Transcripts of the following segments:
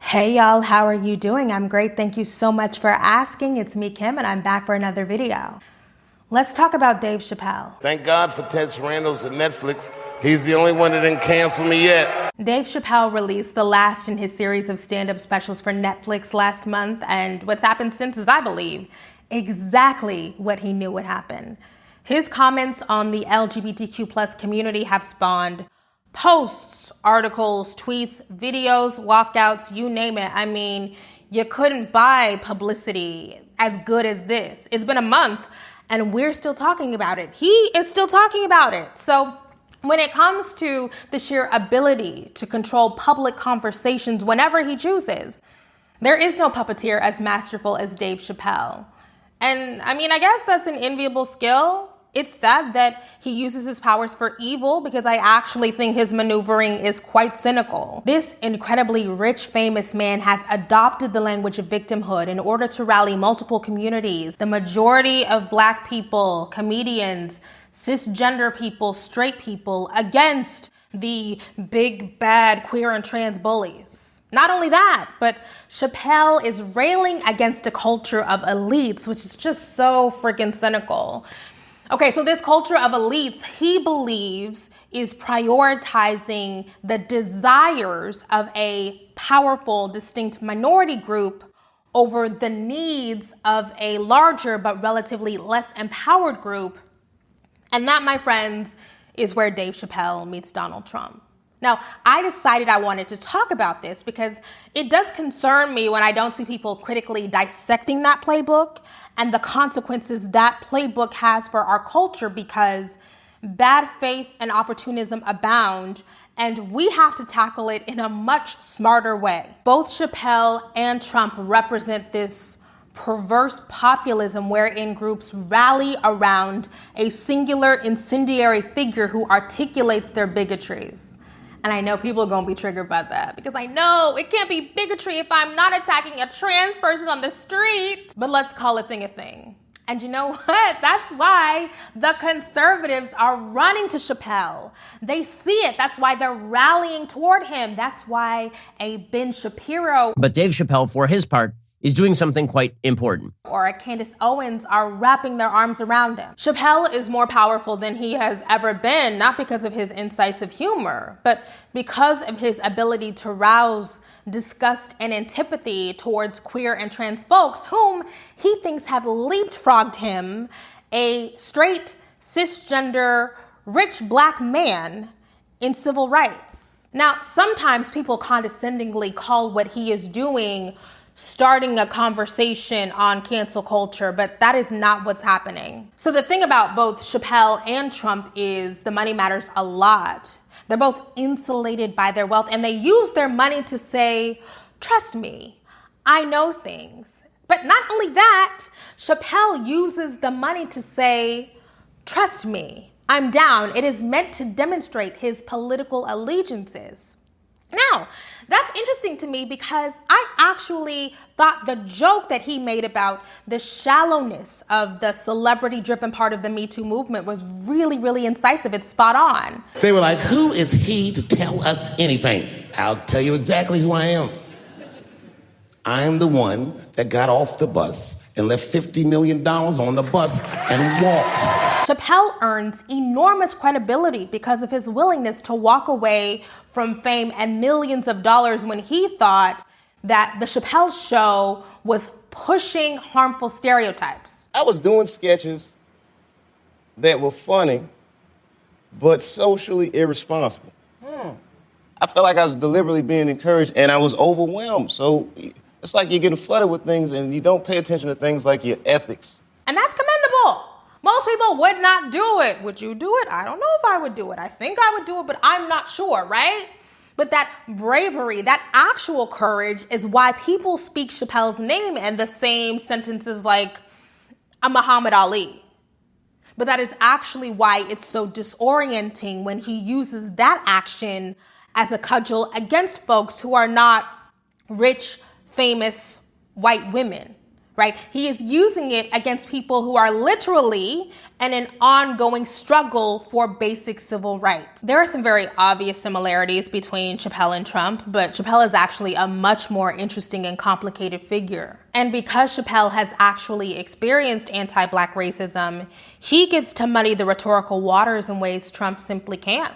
Hey y'all, how are you doing? I'm great. Thank you so much for asking. It's me, Kim, and I'm back for another video. Let's talk about Dave Chappelle. Thank God for Ted Sarandos and Netflix. He's the only one that didn't cancel me yet. Dave Chappelle released the last in his series of stand-up specials for Netflix last month, and what's happened since is, I believe, exactly what he knew would happen. His comments on the LGBTQ+ community have spawned posts, articles, tweets, videos, walkouts, you name it. I mean, you couldn't buy publicity as good as this. It's been a month and we're still talking about it. He is still talking about it. So when it comes to the sheer ability to control public conversations whenever he chooses, there is no puppeteer as masterful as Dave Chappelle. And I mean, I guess that's an enviable skill. It's sad that he uses his powers for evil because I actually think his maneuvering is quite cynical. This incredibly rich, famous man has adopted the language of victimhood in order to rally multiple communities. The majority of Black people, comedians, cisgender people, straight people against the big, bad queer and trans bullies. Not only that, but Chappelle is railing against a culture of elites, which is just so freaking cynical. Okay, so this culture of elites, he believes, is prioritizing the desires of a powerful, distinct minority group over the needs of a larger but relatively less empowered group. And that, my friends, is where Dave Chappelle meets Donald Trump. Now, I decided I wanted to talk about this because it does concern me when I don't see people critically dissecting that playbook and the consequences that playbook has for our culture, because bad faith and opportunism abound, and we have to tackle it in a much smarter way. Both Chappelle and Trump represent this perverse populism wherein groups rally around a singular incendiary figure who articulates their bigotries. And I know people are going to be triggered by that because I know it can't be bigotry if I'm not attacking a trans person on the street. But let's call a thing a thing. And you know what? That's why the conservatives are running to Chappelle. They see it. That's why they're rallying toward him. That's why a Ben Shapiro. But Dave Chappelle, for his part, is doing something quite important. Or a Candace Owens are wrapping their arms around him. Chappelle is more powerful than he has ever been, not because of his incisive humor, but because of his ability to rouse disgust and antipathy towards queer and trans folks whom he thinks have leapfrogged him, a straight, cisgender, rich Black man, in civil rights. Now, sometimes people condescendingly call what he is doing starting a conversation on cancel culture, but that is not what's happening. So the thing about both Chappelle and Trump is the money matters a lot. They're both insulated by their wealth, and they use their money to say, trust me, I know things. But not only that, Chappelle uses the money to say, trust me, I'm down. It is meant to demonstrate his political allegiances. Now, that's interesting to me because I actually thought the joke that he made about the shallowness of the celebrity-driven part of the Me Too movement was really, really incisive. It's spot on. They were like, who is he to tell us anything? I'll tell you exactly who I am. I'm the one that got off the bus and left $50 million on the bus and walked. Chappelle earns enormous credibility because of his willingness to walk away from fame and millions of dollars when he thought that the Chappelle show was pushing harmful stereotypes. I was doing sketches that were funny, but socially irresponsible. I felt like I was deliberately being encouraged, and I was overwhelmed. So it's like you're getting flooded with things, and you don't pay attention to things like your ethics. And that's commendable. Most people would not do it. Would you do it? I don't know if I would do it. I think I would do it, but I'm not sure, right? But that bravery, that actual courage is why people speak Chappelle's name in the same sentences like a Muhammad Ali. But that is actually why it's so disorienting when he uses that action as a cudgel against folks who are not rich, famous white women, right? He is using it against people who are literally in an ongoing struggle for basic civil rights. There are some very obvious similarities between Chappelle and Trump, but Chappelle is actually a much more interesting and complicated figure. And because Chappelle has actually experienced anti-Black racism, he gets to muddy the rhetorical waters in ways Trump simply can't.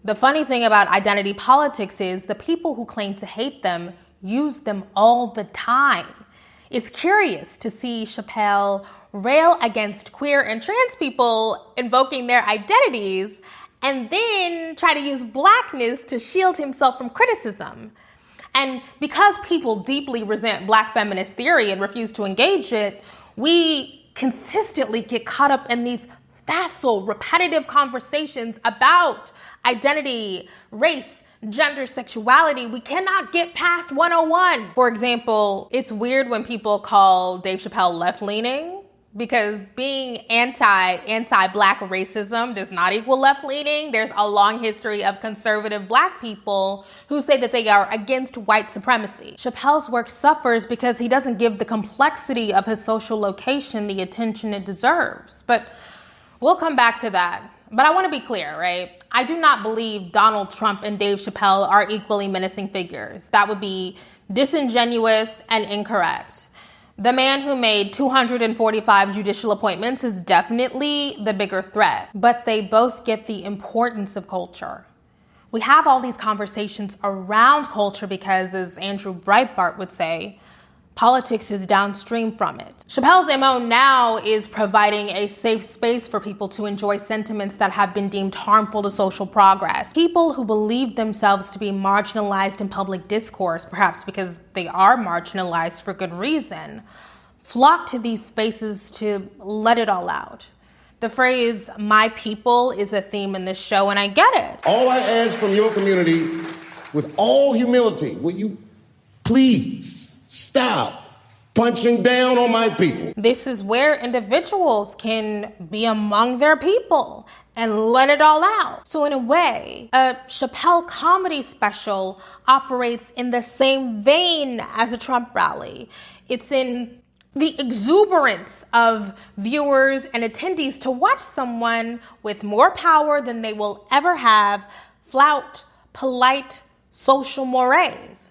The funny thing about identity politics is the people who claim to hate them use them all the time. It's curious to see Chappelle rail against queer and trans people invoking their identities and then try to use Blackness to shield himself from criticism. And because people deeply resent Black feminist theory and refuse to engage it, we consistently get caught up in these facile, repetitive conversations about identity, race, gender, sexuality. We cannot get past 101. For example, it's weird when people call Dave Chappelle left-leaning, because being anti-Black racism does not equal left-leaning. There's a long history of conservative Black people who say that they are against white supremacy. Chappelle's work suffers because he doesn't give the complexity of his social location the attention it deserves. But we'll come back to that. But I want to be clear, right? I do not believe Donald Trump and Dave Chappelle are equally menacing figures. That would be disingenuous and incorrect. The man who made 245 judicial appointments is definitely the bigger threat, but they both get the importance of culture. We have all these conversations around culture because, as Andrew Breitbart would say, politics is downstream from it. Chappelle's MO now is providing a safe space for people to enjoy sentiments that have been deemed harmful to social progress. People who believe themselves to be marginalized in public discourse, perhaps because they are marginalized for good reason, flock to these spaces to let it all out. The phrase, "my people," is a theme in this show, and I get it. All I ask from your community, with all humility, will you please stop punching down on my people? This is where individuals can be among their people and let it all out. So in a way, a Chappelle comedy special operates in the same vein as a Trump rally. It's in the exuberance of viewers and attendees to watch someone with more power than they will ever have flout polite social mores.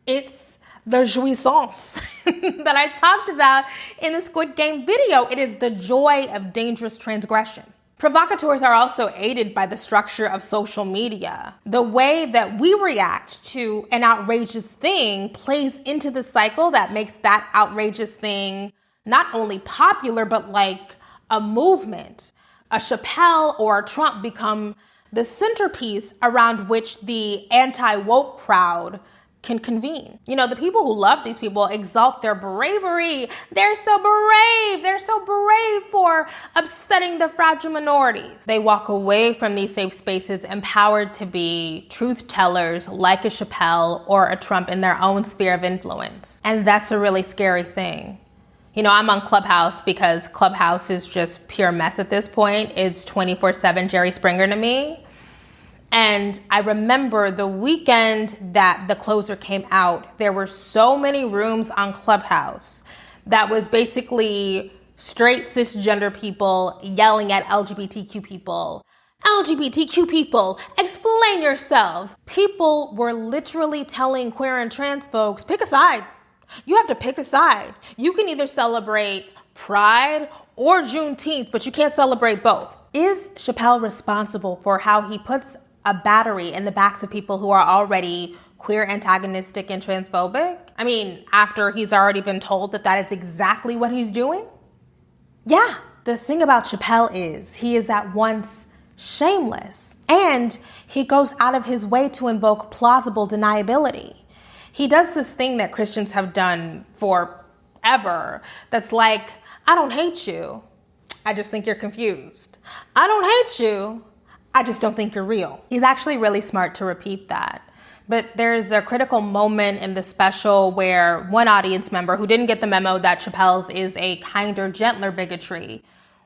It's the jouissance that I talked about in the Squid Game video. It is the joy of dangerous transgression. Provocateurs are also aided by the structure of social media. The way that we react to an outrageous thing plays into the cycle that makes that outrageous thing not only popular, but like a movement. A Chappelle or a Trump become the centerpiece around which the anti-woke crowd can convene. You know, the people who love these people exalt their bravery. They're so brave. They're so brave for upsetting the fragile minorities. They walk away from these safe spaces empowered to be truth tellers like a Chappelle or a Trump in their own sphere of influence. And that's a really scary thing. You know, I'm on Clubhouse because Clubhouse is just pure mess at this point. It's 24/7 Jerry Springer to me. And I remember the weekend that The Closer came out, there were so many rooms on Clubhouse that was basically straight cisgender people yelling at LGBTQ people. LGBTQ people, explain yourselves. People were literally telling queer and trans folks, pick a side. You have to pick a side. You can either celebrate Pride or Juneteenth, but you can't celebrate both. Is Chappelle responsible for how he puts a battery in the backs of people who are already queer, antagonistic, and transphobic? I mean, after he's already been told that that is exactly what he's doing? Yeah. The thing about Chappelle is he is at once shameless and he goes out of his way to invoke plausible deniability. He does this thing that Christians have done forever that's like, I don't hate you. I just think you're confused. I don't hate you. I just don't think you're real. He's actually really smart to repeat that. But there's a critical moment in the special where one audience member who didn't get the memo that Chappelle's is a kinder, gentler bigotry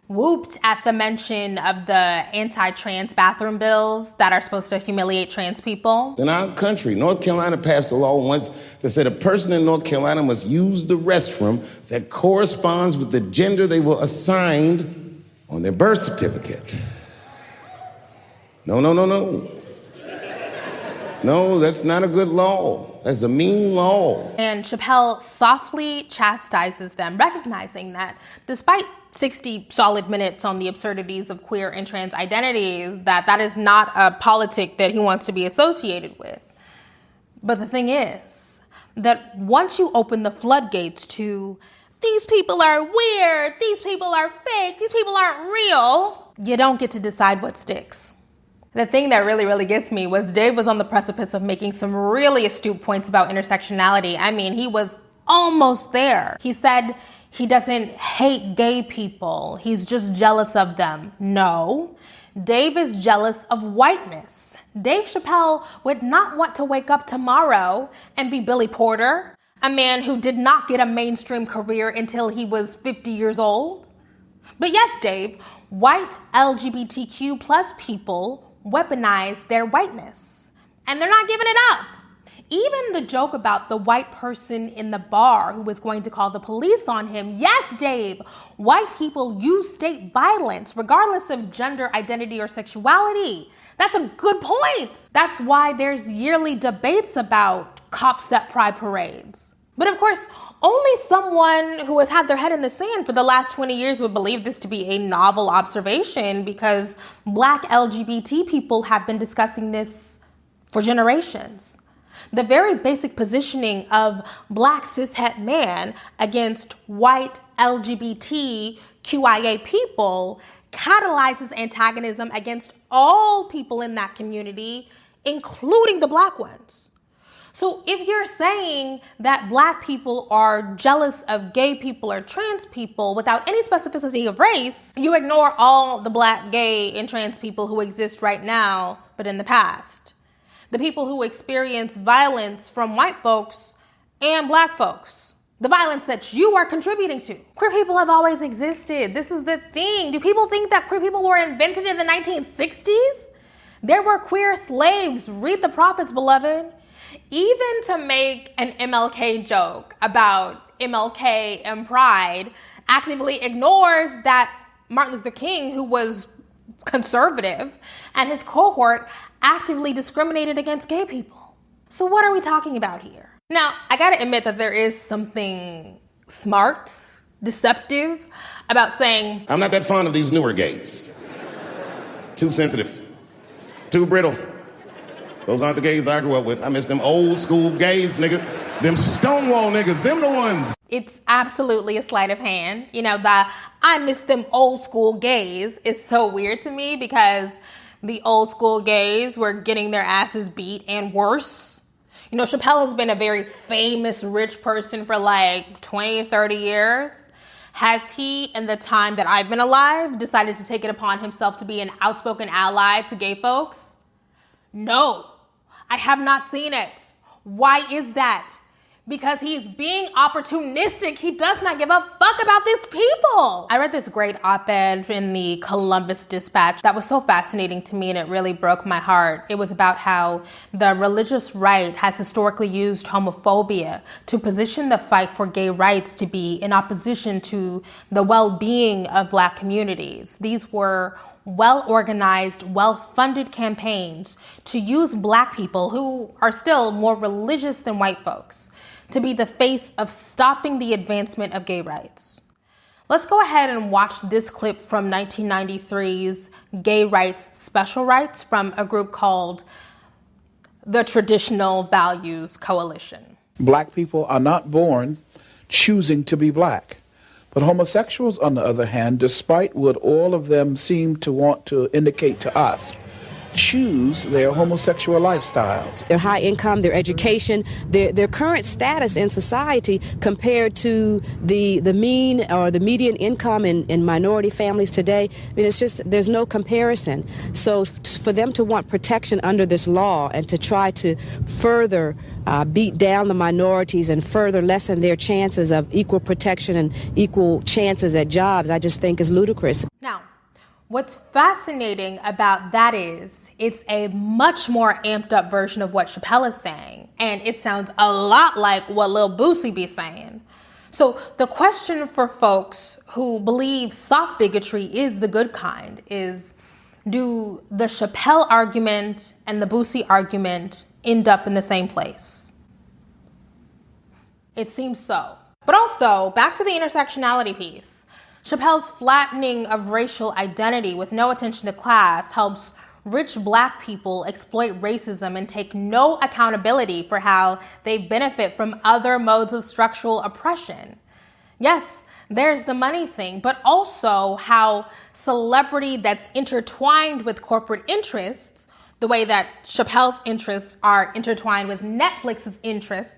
whooped at the mention of the anti-trans bathroom bills that are supposed to humiliate trans people. In our country, North Carolina passed a law once that said a person in North Carolina must use the restroom that corresponds with the gender they were assigned on their birth certificate. No. No, that's not a good law. That's a mean law. And Chappelle softly chastises them, recognizing that despite 60 solid minutes on the absurdities of queer and trans identities, that is not a politic that he wants to be associated with. But the thing is that once you open the floodgates to these people are weird, these people are fake, these people aren't real, you don't get to decide what sticks. The thing that really gets me was Dave was on the precipice of making some really astute points about intersectionality. I mean, he was almost there. He said he doesn't hate gay people. He's just jealous of them. No, Dave is jealous of whiteness. Dave Chappelle would not want to wake up tomorrow and be Billy Porter, a man who did not get a mainstream career until he was 50 years old. But yes, Dave, white LGBTQ plus people weaponize their whiteness, and they're not giving it up. Even the joke about the white person in the bar who was going to call the police on him. Yes, Dave, white people use state violence regardless of gender identity or sexuality. That's a good point. That's why there's yearly debates about cops at pride parades. But of course, only someone who has had their head in the sand for the last 20 years would believe this to be a novel observation, because Black LGBT people have been discussing this for generations. The very basic positioning of Black cishet man against white LGBTQIA people catalyzes antagonism against all people in that community, including the Black ones. So if you're saying that Black people are jealous of gay people or trans people without any specificity of race, you ignore all the Black, gay, and trans people who exist right now, but in the past. The people who experience violence from white folks and Black folks. The violence that you are contributing to. Queer people have always existed. This is the thing. Do people think that queer people were invented in the 1960s? There were queer slaves. Read the prophets, beloved. Even to make an MLK joke about MLK and pride actively ignores that Martin Luther King, who was conservative, and his cohort actively discriminated against gay people. So what are we talking about here? Now, I gotta admit that there is something smart, deceptive about saying, I'm not that fond of these newer gays. Too sensitive. Too brittle. Those aren't the gays I grew up with. I miss them old school gays, nigga. Them Stonewall niggas, them the ones. It's absolutely a sleight of hand. You know, the I miss them old school gays is so weird to me, because the old school gays were getting their asses beat and worse. You know, Chappelle has been a very famous rich person for like 20, 30 years. Has he, in the time that I've been alive, decided to take it upon himself to be an outspoken ally to gay folks? No. I have not seen it. Why is that? Because he's being opportunistic. He does not give a fuck about these people. I read this great op-ed in the Columbus Dispatch that was so fascinating to me, and it really broke my heart. It was about how the religious right has historically used homophobia to position the fight for gay rights to be in opposition to the well-being of Black communities. These were well-organized, well-funded campaigns to use Black people, who are still more religious than white folks, to be the face of stopping the advancement of gay rights. Let's go ahead and watch this clip from 1993's Gay Rights Special Rights from a group called the Traditional Values Coalition. Black people are not born choosing to be Black. But homosexuals, on the other hand, despite what all of them seem to want to indicate to us, choose their homosexual lifestyles. Their high income, their education, their current status in society compared to the mean or the median income in minority families today. I mean, it's just, there's no comparison. So for them to want protection under this law and to try to further beat down the minorities and further lessen their chances of equal protection and equal chances at jobs, I just think is ludicrous. Now, what's fascinating about that is it's a much more amped up version of what Chappelle is saying. And it sounds a lot like what Lil Boosie be saying. So the question for folks who believe soft bigotry is the good kind is, do the Chappelle argument and the Boosie argument end up in the same place? It seems so. But also, back to the intersectionality piece. Chappelle's flattening of racial identity with no attention to class helps rich black people exploit racism and take no accountability for how they benefit from other modes of structural oppression. Yes, there's the money thing, but also how celebrity that's intertwined with corporate interests, the way that Chappelle's interests are intertwined with Netflix's interests,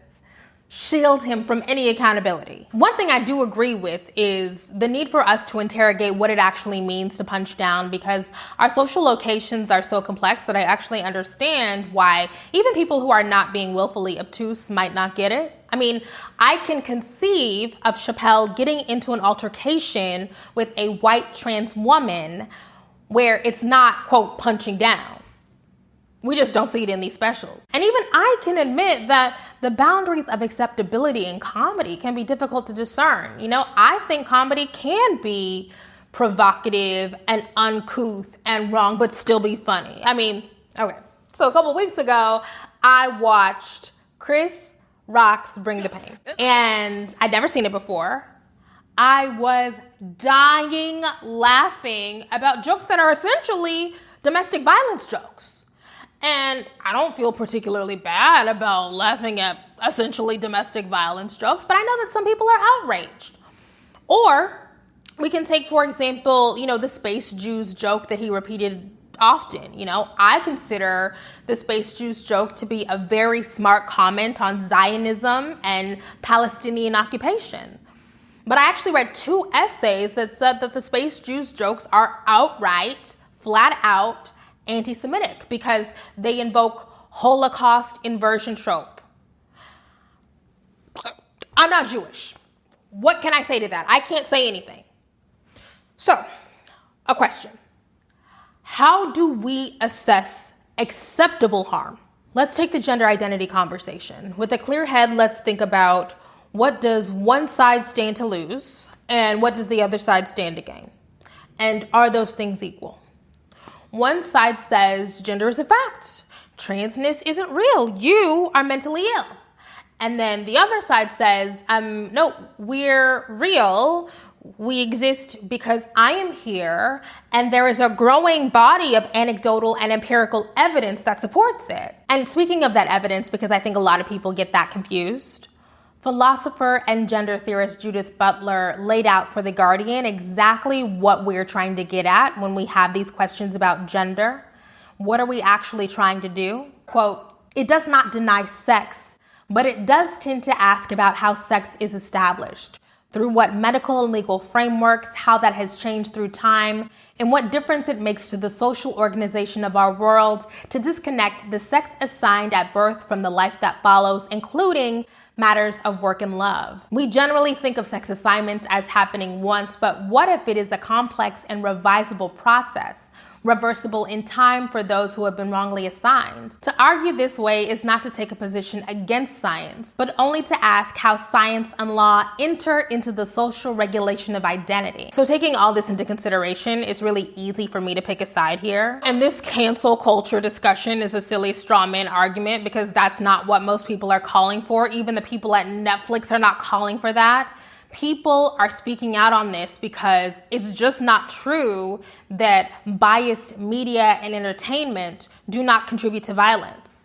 shield him from any accountability. One thing I do agree with is the need for us to interrogate what it actually means to punch down, because our social locations are so complex that I actually understand why even people who are not being willfully obtuse might not get it. I mean, I can conceive of Chappelle getting into an altercation with a white trans woman where it's not, quote, punching down. We just don't see it in these specials. And even I can admit that the boundaries of acceptability in comedy can be difficult to discern. You know, I think comedy can be provocative and uncouth and wrong, but still be funny. I mean, okay. So a couple weeks ago, I watched Chris Rock's Bring the Pain. And I'd never seen it before. I was dying laughing about jokes that are essentially domestic violence jokes. And I don't feel particularly bad about laughing at essentially domestic violence jokes, but I know that some people are outraged. Or we can take, for example, you know, the Space Jews joke that he repeated often. You know, I consider the Space Jews joke to be a very smart comment on Zionism and Palestinian occupation. But I actually read 2 essays that said that the Space Jews jokes are outright, flat out, anti-Semitic because they invoke Holocaust inversion trope. I'm not Jewish. What can I say to that? I can't say anything. So, a question. How do we assess acceptable harm? Let's take the gender identity conversation. With a clear head, let's think about what does one side stand to lose and what does the other side stand to gain? And are those things equal? One side says gender is a fact. Transness isn't real. You are mentally ill. And then the other side says, no, we're real. We exist because I am here. And there is a growing body of anecdotal and empirical evidence that supports it. And speaking of that evidence, because I think a lot of people get that confused, philosopher and gender theorist Judith Butler laid out for The Guardian exactly what we're trying to get at when we have these questions about gender. What are we actually trying to do? Quote, it does not deny sex, but it does tend to ask about how sex is established, through what medical and legal frameworks, how that has changed through time, and what difference it makes to the social organization of our world to disconnect the sex assigned at birth from the life that follows, including matters of work and love. We generally think of sex assignment as happening once, but what if it is a complex and revisable process, reversible in time for those who have been wrongly assigned? To argue this way is not to take a position against science, but only to ask how science and law enter into the social regulation of identity. So taking all this into consideration, it's really easy for me to pick a side here. And this cancel culture discussion is a silly straw man argument because that's not what most people are calling for. Even the people at Netflix are not calling for that. People are speaking out on this because it's just not true that biased media and entertainment do not contribute to violence.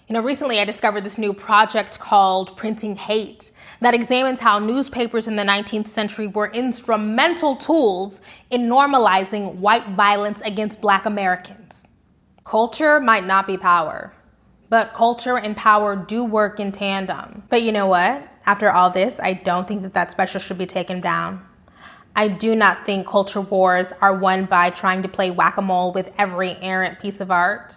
You know, recently I discovered this new project called Printing Hate that examines how newspapers in the 19th century were instrumental tools in normalizing white violence against Black Americans. Culture might not be power, but culture and power do work in tandem. But you know what? After all this, I don't think that that special should be taken down. I do not think culture wars are won by trying to play whack-a-mole with every errant piece of art.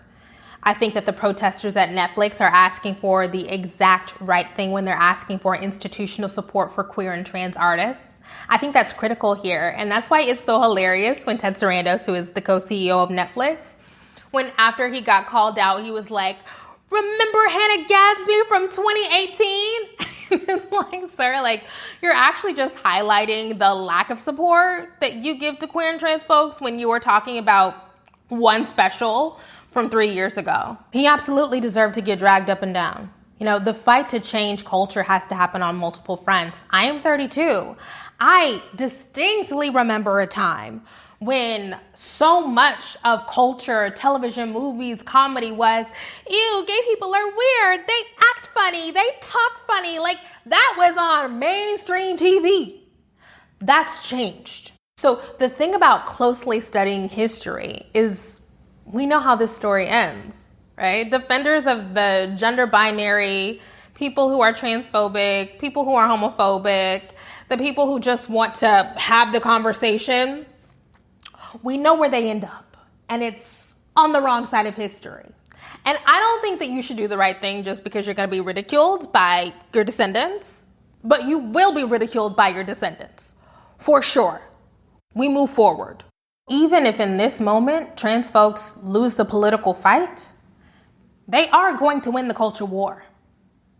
I think that the protesters at Netflix are asking for the exact right thing when they're asking for institutional support for queer and trans artists. I think that's critical here, and that's why it's so hilarious when Ted Sarandos, who is the co-CEO of Netflix, when after he got called out, he was like, "Remember Hannah Gadsby from 2018? It's like, sir, like, you're actually just highlighting the lack of support that you give to queer and trans folks when you were talking about one special from 3 years ago. He absolutely deserved to get dragged up and down. You know, the fight to change culture has to happen on multiple fronts. I am 32. I distinctly remember a time when so much of culture, television, movies, comedy was, ew, gay people are weird, they act funny, they talk funny. Like, that was on mainstream TV. That's changed. So the thing about closely studying history is we know how this story ends, right? Defenders of the gender binary, people who are transphobic, people who are homophobic, the people who just want to have the conversation, we know where they end up, and it's on the wrong side of history. And I don't think that you should do the right thing just because you're going to be ridiculed by your descendants, but you will be ridiculed by your descendants, for sure. We move forward. Even if in this moment trans folks lose the political fight, they are going to win the culture war.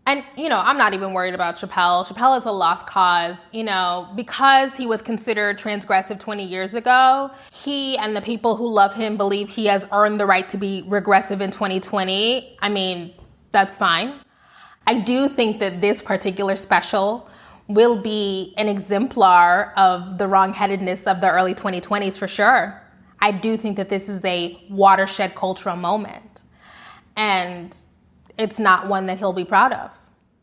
And, you know, I'm not even worried about Chappelle. Chappelle is a lost cause, you know, because he was considered transgressive 20 years ago. He and the people who love him believe he has earned the right to be regressive in 2020. I mean, that's fine. I do think that this particular special will be an exemplar of the wrongheadedness of the early 2020s for sure. I do think that this is a watershed cultural moment. And it's not one that he'll be proud of.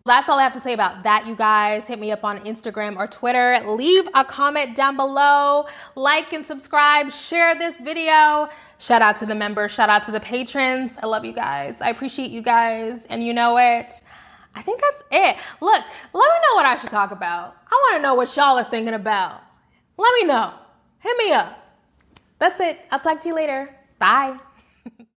That's all I have to say about that, you guys. Hit me up on Instagram or Twitter. Leave a comment down below. Like and subscribe. Share this video. Shout out to the members. Shout out to the patrons. I love you guys. I appreciate you guys. And you know it. I think that's it. Look, let me know what I should talk about. I want to know what y'all are thinking about. Let me know. Hit me up. That's it. I'll talk to you later. Bye.